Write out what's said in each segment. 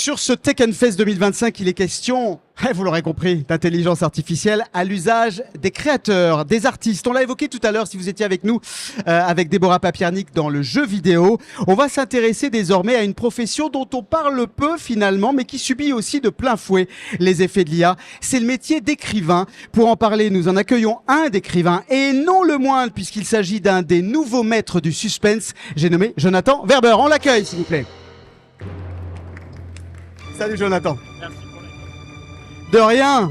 Sur ce Tech Fest 2025, il est question, vous l'aurez compris, d'intelligence artificielle à l'usage des créateurs, des artistes. On l'a évoqué tout à l'heure si vous étiez avec nous, avec Déborah Papiernik dans le jeu vidéo. On va s'intéresser désormais à une profession dont on parle peu finalement, mais qui subit aussi de plein fouet les effets de l'IA. C'est le métier d'écrivain. Pour en parler, nous en accueillons un d'écrivain et non le moindre puisqu'il s'agit d'un des nouveaux maîtres du suspense. J'ai nommé Jonathan Verber. On l'accueille s'il vous plaît. Salut Jonathan. Merci pour De rien.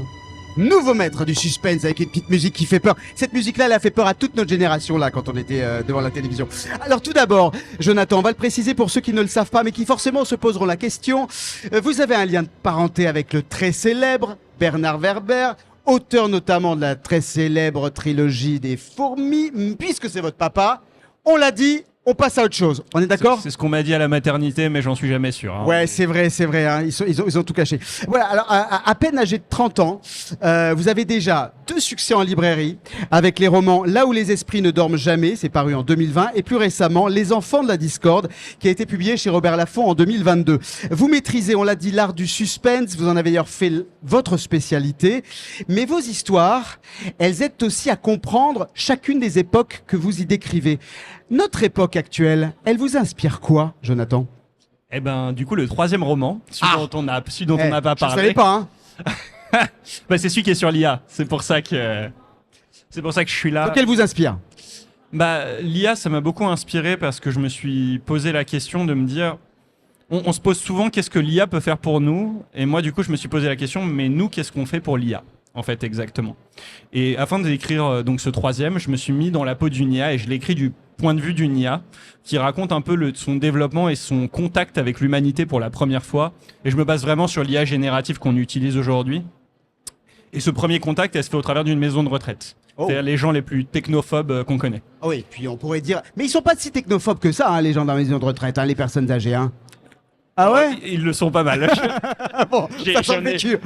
Nouveau maître du suspense avec une petite musique qui fait peur. Cette musique-là, elle a fait peur à toute notre génération là quand on était devant la télévision. Alors tout d'abord, Jonathan, on va le préciser pour ceux qui ne le savent pas mais qui forcément se poseront la question. Vous avez un lien de parenté avec le très célèbre Bernard Werber, auteur notamment de la très célèbre trilogie des fourmis, puisque c'est votre papa. On l'a dit. On passe à autre chose, on est d'accord? C'est ce qu'on m'a dit à la maternité, mais j'en suis jamais sûr. Hein. Ouais, c'est vrai, hein. Ils ont tout caché. Voilà, alors à peine âgé de 30 ans, vous avez déjà 2 succès en librairie avec les romans Là où les esprits ne dorment jamais, c'est paru en 2020, et plus récemment Les enfants de la discorde, qui a été publié chez Robert Laffont en 2022. Vous maîtrisez, on l'a dit, l'art du suspense, vous en avez d'ailleurs fait votre spécialité, mais vos histoires, elles aident aussi à comprendre chacune des époques que vous y décrivez. Notre époque actuelle, elle vous inspire quoi, Jonathan? Eh ben, du coup, le 3e roman, celui dont on n'a pas parlé. Je savais pas, hein. Bah, c'est celui qui est sur l'IA. C'est pour ça que je suis là. Donc elle vous inspire? Bah, l'IA, ça m'a beaucoup inspiré parce que je me suis posé la question de me dire, on se pose souvent qu'est-ce que l'IA peut faire pour nous, et moi, du coup, je me suis posé la question, mais nous, qu'est-ce qu'on fait pour l'IA? En fait, exactement. Et afin d'écrire donc ce 3e, je me suis mis dans la peau d'une IA et je l'ai écrit du point de vue d'une IA qui raconte un peu son développement et son contact avec l'humanité pour la première fois. Et je me base vraiment sur l'IA générative qu'on utilise aujourd'hui. Et ce premier contact, elle se fait au travers d'une maison de retraite. Oh. C'est-à-dire les gens les plus technophobes qu'on connaît. Oh oui, puis on pourrait dire... Mais ils sont pas si technophobes que ça, hein, les gens dans la maison de retraite, hein, les personnes âgées. Hein. Ah ouais? Ils le sont pas mal. Bon,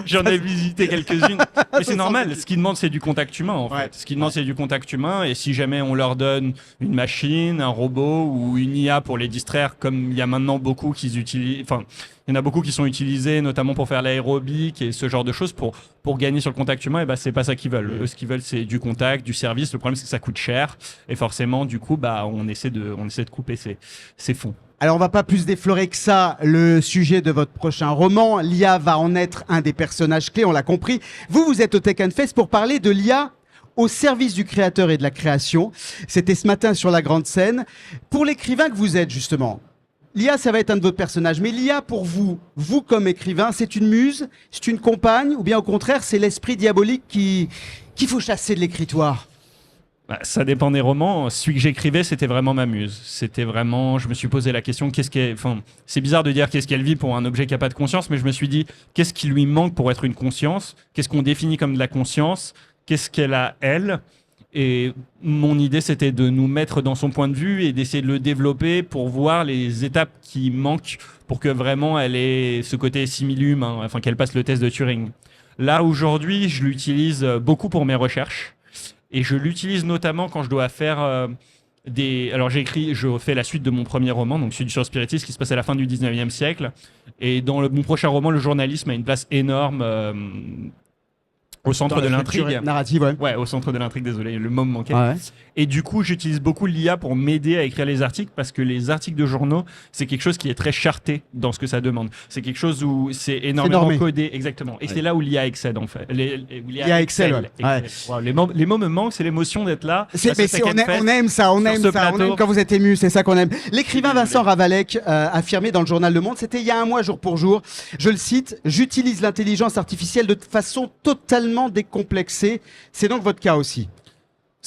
J'en ai visité quelques-unes. Mais c'est normal. Ce qu'ils demandent, c'est du contact humain, en fait. Ouais. Ce qu'ils demandent, c'est du contact humain. Et si jamais on leur donne une machine, un robot ou une IA pour les distraire, comme il y a maintenant beaucoup qui utilisent, enfin, il y en a beaucoup qui sont utilisés, notamment pour faire l'aérobic et ce genre de choses pour gagner sur le contact humain, et ben, c'est pas ça qu'ils veulent. Eux, ce qu'ils veulent, c'est du contact, du service. Le problème, c'est que ça coûte cher. Et forcément, du coup, bah, on essaie de couper ces fonds. Alors on va pas plus déflorer que ça le sujet de votre prochain roman. L'IA va en être un des personnages clés, on l'a compris. Vous êtes au Tech Fest pour parler de l'IA au service du créateur et de la création. C'était ce matin sur la grande scène. Pour l'écrivain que vous êtes justement, l'IA ça va être un de vos personnages. Mais l'IA pour vous comme écrivain, c'est une muse, c'est une compagne ou bien au contraire c'est l'esprit diabolique qu'il faut chasser de l'écritoire? Bah, ça dépend des romans. Celui que j'écrivais, c'était vraiment ma muse. C'était vraiment, je me suis posé la question, c'est bizarre de dire qu'est-ce qu'elle vit pour un objet qui n'a pas de conscience, mais je me suis dit, qu'est-ce qui lui manque pour être une conscience? Qu'est-ce qu'on définit comme de la conscience? Qu'est-ce qu'elle a, elle? Et mon idée, c'était de nous mettre dans son point de vue et d'essayer de le développer pour voir les étapes qui manquent pour que vraiment elle ait ce côté simili-humain, enfin qu'elle passe le test de Turing. Là, aujourd'hui, je l'utilise beaucoup pour mes recherches. Et je l'utilise notamment quand je dois faire Alors je fais la suite de mon premier roman, donc celui sur le spiritisme qui se passe à la fin du 19e siècle. Et dans mon prochain roman, le journalisme a une place énorme au centre de l'intrigue. Narrative, ouais. Ouais, au centre de l'intrigue, désolé, le mot me manquait. Ouais. Et du coup, j'utilise beaucoup l'IA pour m'aider à écrire les articles parce que les articles de journaux, c'est quelque chose qui est très charté dans ce que ça demande. C'est quelque chose où c'est énormément codé, exactement. Et c'est là où l'IA excelle, en fait. L'IA excelle, ouais. Wow, les mots me manquent, c'est l'émotion d'être là. On aime ça, on aime quand vous êtes ému, c'est ça qu'on aime. L'écrivain Vincent Ravalec affirmait dans le journal Le Monde, c'était il y a un mois jour pour jour, je le cite, j'utilise l'intelligence artificielle de façon totalement décomplexé. C'est donc votre cas aussi.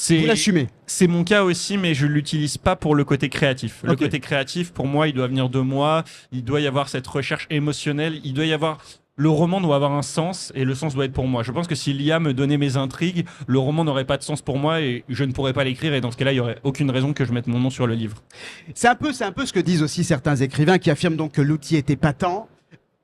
Vous l'assumez. C'est mon cas aussi, mais je l'utilise pas pour le côté créatif. Le côté créatif, pour moi, il doit venir de moi. Il doit y avoir cette recherche émotionnelle. Il doit y avoir... Le roman doit avoir un sens et le sens doit être pour moi. Je pense que si l'IA me donnait mes intrigues, le roman n'aurait pas de sens pour moi et je ne pourrais pas l'écrire. Et dans ce cas-là, il n'y aurait aucune raison que je mette mon nom sur le livre. C'est un peu ce que disent aussi certains écrivains qui affirment donc que l'outil est épatant.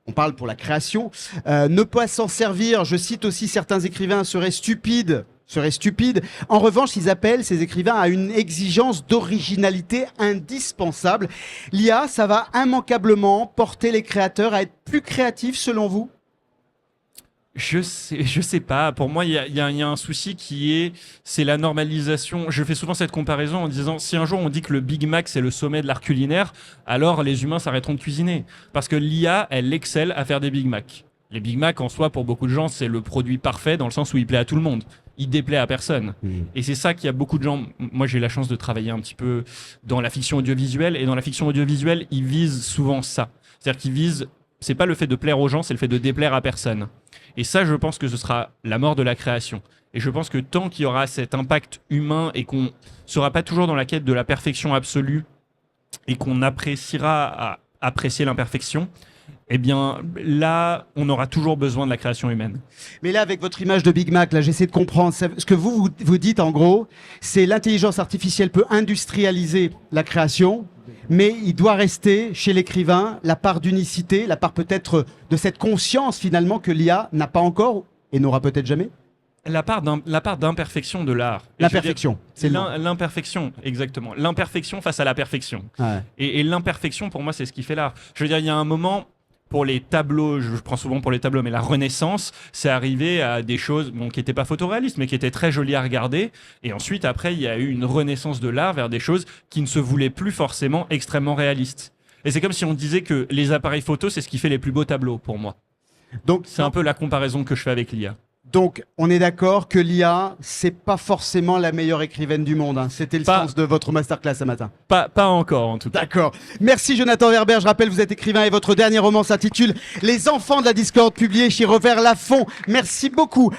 On parle pour la création. Ne pas s'en servir, je cite aussi certains écrivains, serait stupide serait stupide. En revanche, ils appellent ces écrivains à une exigence d'originalité indispensable. L'IA, ça va immanquablement porter les créateurs à être plus créatifs selon vous? Je sais pas. Pour moi, il y a un souci c'est la normalisation. Je fais souvent cette comparaison en disant, si un jour on dit que le Big Mac c'est le sommet de l'art culinaire, alors les humains s'arrêteront de cuisiner. Parce que l'IA, elle excelle à faire des Big Mac. Les Big Mac, en soi, pour beaucoup de gens, c'est le produit parfait dans le sens où il plaît à tout le monde. Il déplaît à personne. Et c'est ça qu'il y a beaucoup de gens. Moi, j'ai eu la chance de travailler un petit peu dans la fiction audiovisuelle. Et dans la fiction audiovisuelle, ils visent souvent ça. C'est-à-dire qu'ils visent, c'est pas le fait de plaire aux gens, c'est le fait de déplaire à personne. Et ça, je pense que ce sera la mort de la création. Et je pense que tant qu'il y aura cet impact humain et qu'on sera pas toujours dans la quête de la perfection absolue et qu'on appréciera à apprécier l'imperfection, eh bien là, on aura toujours besoin de la création humaine. Mais là, avec votre image de Big Mac, là, j'essaie de comprendre. Ce que vous dites, en gros, c'est l'intelligence artificielle peut industrialiser la création, mais il doit rester chez l'écrivain la part d'unicité, la part peut-être de cette conscience finalement que l'IA n'a pas encore et n'aura peut-être jamais. La part d'imperfection de l'art. L'imperfection, c'est l'imperfection, exactement. L'imperfection face à la perfection. Ouais. Et l'imperfection, pour moi, c'est ce qui fait l'art. Je veux dire, il y a un moment, pour les tableaux, je prends souvent pour les tableaux, mais la Renaissance, c'est arrivé à des choses qui n'étaient pas photoréalistes, mais qui étaient très jolies à regarder. Et ensuite, après, il y a eu une renaissance de l'art vers des choses qui ne se voulaient plus forcément extrêmement réalistes. Et c'est comme si on disait que les appareils photo, c'est ce qui fait les plus beaux tableaux, pour moi. Donc, c'est un peu la comparaison que je fais avec l'IA. Donc, on est d'accord que l'IA, c'est pas forcément la meilleure écrivaine du monde. Hein. C'était le sens de votre masterclass ce matin. Pas encore, en tout cas. D'accord. Merci Jonathan Werber. Je rappelle, vous êtes écrivain et votre dernier roman s'intitule Les enfants de la discorde, publié chez Robert Laffont. Merci beaucoup.